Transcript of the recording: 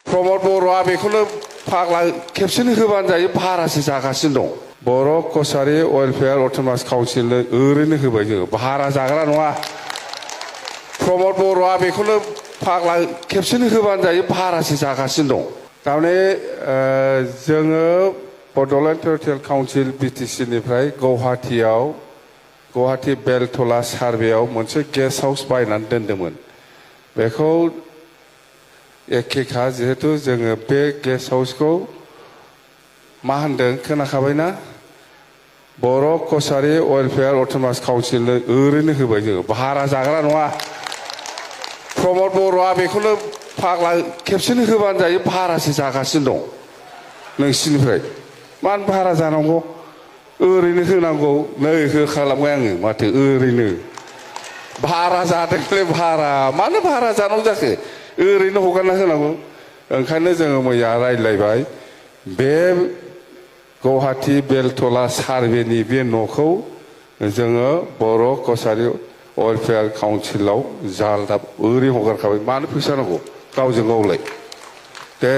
प्रमद बर'आ बेखौनो फाग्ला खेबसेनो होबानो जायो भारासो जागासिनो दं बर' कसारि वेलफेयार अट'नमास काउन्सिलनो ओरैनो होबाय जोङो भारा जाग्रा नङा प्रमद बर'आ बेखौनो फाग्ला खेबसेनो होबानो जायो भारासो जागासिनो दं थारमाने जोङो बड'लेण्ड टेरिटरियेल काउन्सिल बिटिसि निफ्राय गुवाहाटी बेलतला सार्भेआव मोनसे गेस्ट हाउस बायनानै दोनदोंमोन बेखौ एखेखा जिहेतु जोङो बे गेस्ट हाउसखौ मा होनदों खोनाखाबायना बर' कसारि वेलफेयार अट'नमास काउन्सिलनो ओरैनो होबाय जोङो भारा जाग्रा नङा प्रमद बर'आ बेखौनो फाग्ला खेबसेनो होबानो जायो भारासो जागासिनो दं नोंसिनिफ्राय मानो भारा जानांगौ ओरैनो होनांगौ नै होखालामबाय आङो माथो ओरैनो भारा जादोंलै भारा मानो भारा जानांगौ जाखो ओरैनो हगारना होनांगौ ओंखायनो जोङो मैया रायज्लायबाय बे गुवाहाटी बेलतला सार्भेनि बे न'खौ जोङो बर' कसारि वेलफेयार काउन्सिलाव जालदाब ओरै हगारखाबाय मानो फैसा नांगौ गावजों गावलाय दे